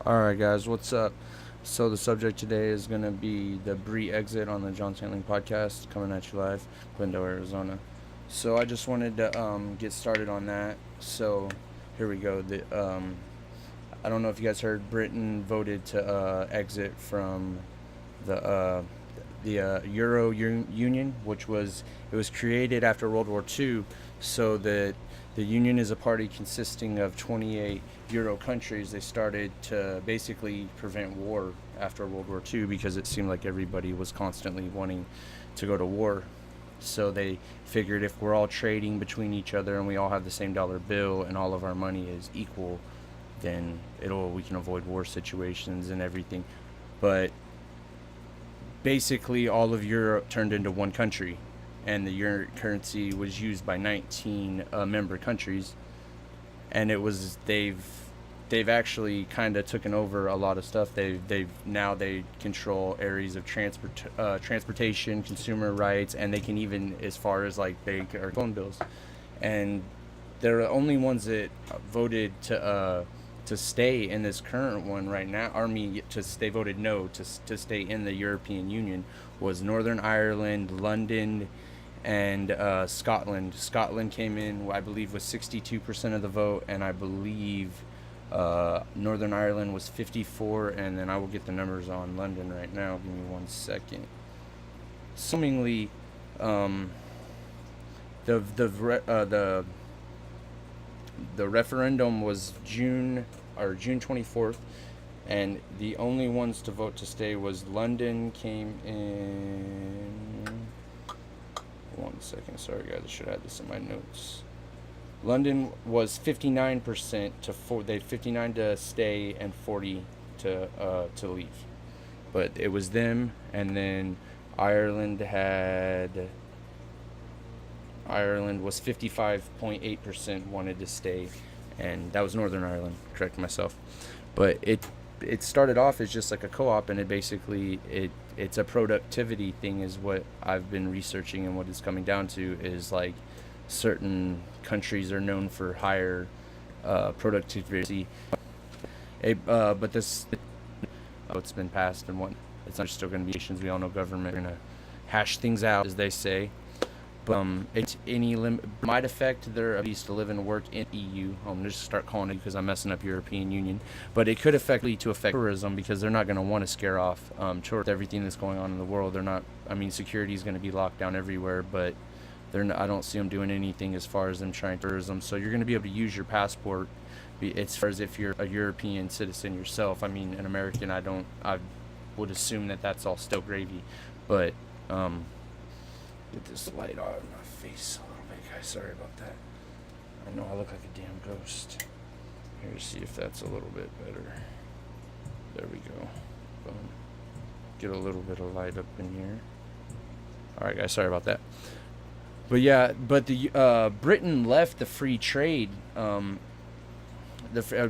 Alright guys, what's up? So the subject today is going to be the breexit on the John Sandling podcast, coming at you live, Glendale, Arizona. So I just wanted to get started on that. So here we go. I don't know if you guys heard, Britain voted to exit from the Union, which was created after World War II, so that the Union is a party consisting of 28 Euro countries. They started to basically prevent war after World War II because it seemed like everybody was constantly wanting to go to war. So they figured if we're all trading between each other and we all have the same dollar bill and all of our money is equal, then we can avoid war situations and everything. But basically all of Europe turned into one country, and the euro currency was used by 19 member countries, and they've actually kind of taken over a lot of stuff. They control areas of transportation, consumer rights, and they can even as far as like bank or phone bills, and they're the only ones that voted to stay in this current one right now. They voted no to stay in the European Union was Northern Ireland, London, and Scotland. Scotland came in, I believe, with 62% of the vote, and I believe Northern Ireland was 54, and then I will get the numbers on London right now. Give me 1 second. Seemingly, the referendum was June 24th, and the only ones to vote to stay was London. Came in 1 second. Sorry guys, I should have this in my notes. London was 59% to 4. They 59 to stay and 40 to leave, but it was them. And then Ireland was 55.8% wanted to stay, and that was Northern Ireland. Correct myself, but it started off as just like a co-op, and it's a productivity thing, is what I've been researching, and what it's coming down to is like certain countries are known for higher productivity. But this, it's been passed, and what it's not still going to be nations. We all know government are going to hash things out, as they say. But might affect their ability to live and work in EU. I'm just start calling it because I'm messing up European Union. But it could affect tourism, because they're not going to want to scare off tourists. Everything that's going on in the world, they're not. I mean, security is going to be locked down everywhere, but I don't see them doing anything as far as them trying tourism. So you're going to be able to use your passport as far as if you're a European citizen yourself. I mean, an American, I would assume that that's all still gravy, but get this light out of my face a little bit, guys. Sorry about that. I know I look like a damn ghost. Here, see if that's a little bit better. There we go. Boom. Get a little bit of light up in here. Alright guys, sorry about that. But yeah, the Britain left the free trade. I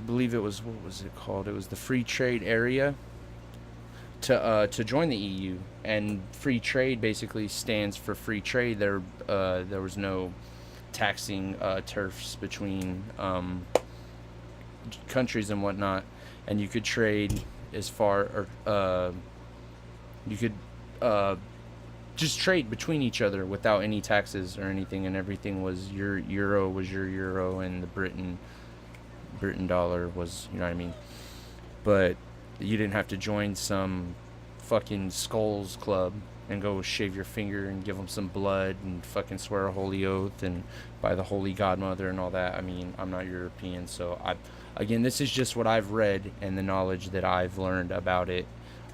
believe it was, what was it called? It was the free trade area to join the EU, and free trade basically stands for free trade. There was no taxing turfs between countries and whatnot, and you could trade as far, or you could just trade between each other without any taxes or anything, and everything was your euro, and the Britain dollar was, you know what I mean. But you didn't have to join some fucking skulls club and go shave your finger and give them some blood and fucking swear a holy oath and by the holy godmother and all that. I mean, I'm not European, so again, this is just what I've read and the knowledge that I've learned about it.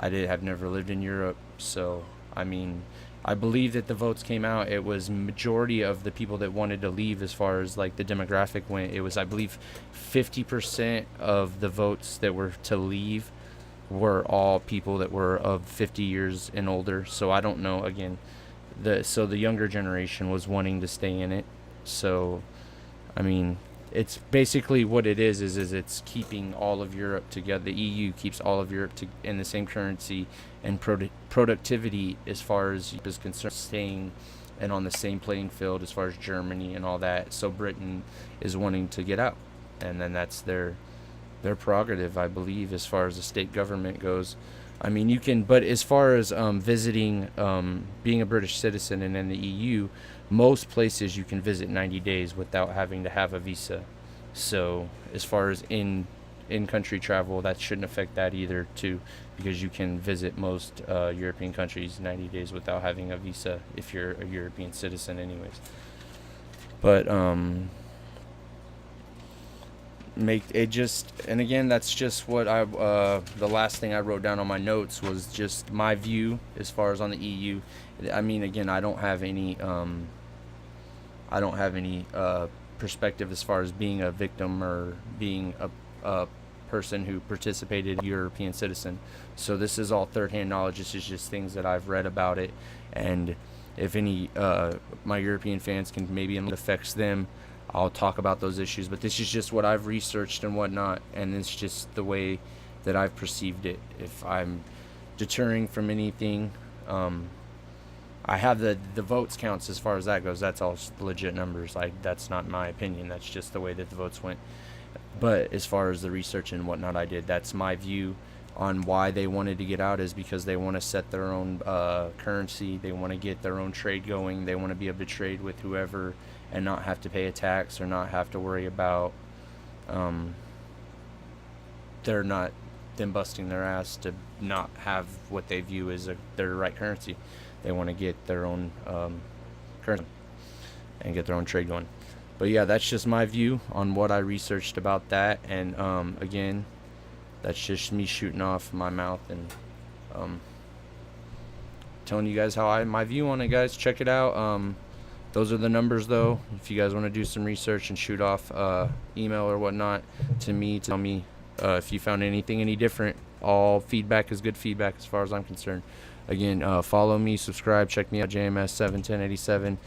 Have never lived in Europe, so I mean, I believe that the votes came out. It was majority of the people that wanted to leave, as far as like the demographic went. It was, I believe, 50% of the votes that were to leave were all people that were of 50 years and older. So I don't know. Again, the younger generation was wanting to stay in it. So, I mean, it's basically what it is it's keeping all of Europe together. The EU keeps all of Europe in the same currency, and productivity, as far as is concerned, staying and on the same playing field as far as Germany and all that. So Britain is wanting to get out, and then that's their their prerogative, I believe, as far as the state government goes. I mean, you can, but as far as visiting, being a British citizen and in the EU, most places you can visit 90 days without having to have a visa. So as far as in country travel, that shouldn't affect that either, too, because you can visit most European countries 90 days without having a visa if you're a European citizen, anyways. But make it just, and again, that's just what I the last thing I wrote down on my notes was just my view as far as on the EU. I mean, again, I don't have any perspective as far as being a victim or being a person who participated, European citizen. So this is all third-hand knowledge. This is just things that I've read about it, and if any my European fans can maybe it affects them, I'll talk about those issues. But this is just what I've researched and whatnot, and it's just the way that I've perceived it. If I'm deterring from anything, I have the votes counts as far as that goes. That's all legit numbers. Like, that's not my opinion. That's just the way that the votes went. But as far as the research and whatnot I did, that's my view on why they wanted to get out, is because they want to set their own currency. They want to get their own trade going. They want to be able to trade with whoever and not have to pay a tax or not have to worry about them busting their ass to not have what they view as their right currency. They want to get their own currency and get their own trade going. But yeah, that's just my view on what I researched about that. And again, that's just me shooting off my mouth and telling you guys how my view on it, guys. Check it out. Those are the numbers, though. If you guys want to do some research and shoot off email or whatnot to me, tell me if you found anything any different. All feedback is good feedback as far as I'm concerned. Again, follow me, subscribe, check me out, JMS71087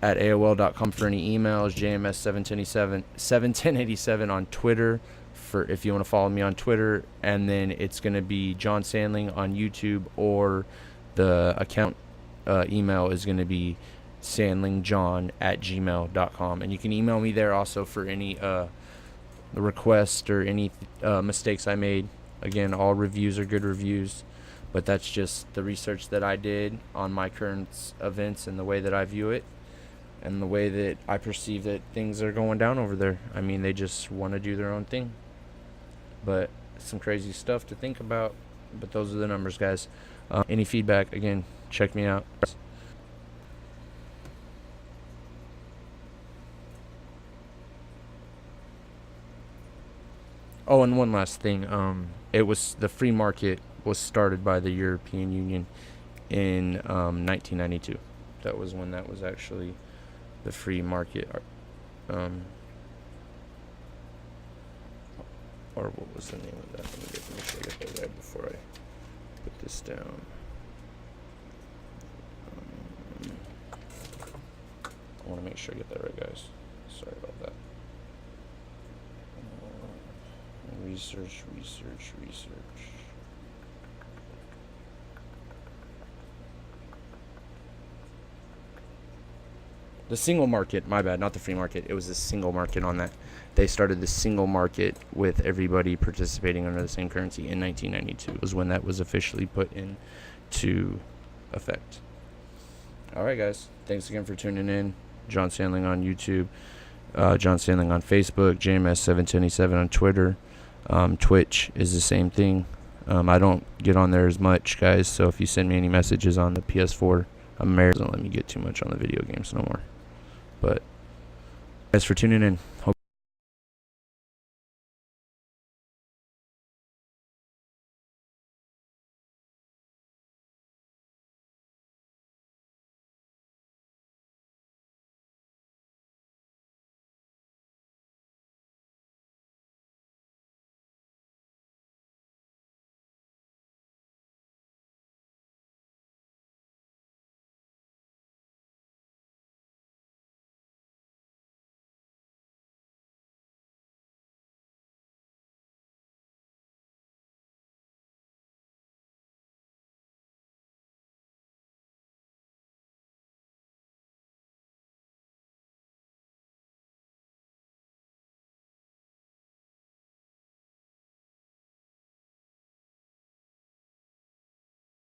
at AOL.com for any emails, JMS71087 on Twitter for if you want to follow me on Twitter, and then it's going to be John Sandling on YouTube, or the account email is going to be sandlingjohn@gmail.com, and you can email me there also for any requests or any mistakes I made. Again, all reviews are good reviews, but that's just the research that I did on my current events and the way that I view it and the way that I perceive that things are going down over there. I mean, they just want to do their own thing, but some crazy stuff to think about. But those are the numbers, guys. Any feedback, again, check me out. Oh, and one last thing. It was the free market was started by the European Union in 1992. That was when that was actually the free market. Or what was the name of that? Let me make sure I get that right before I put this down. I want to make sure I get that right, guys. Sorry about that. Research. The single market, my bad, not the free market. It was the single market on that. They started the single market with everybody participating under the same currency in 1992. It was when that was officially put into effect. All right, guys. Thanks again for tuning in. John Sandling on YouTube. John Sandling on Facebook. JMS727 on Twitter. Twitch is the same thing. I don't get on there as much, guys. So if you send me any messages on the PS4, I'm married. Doesn't let me get too much on the video games no more. But thanks for tuning in. Hope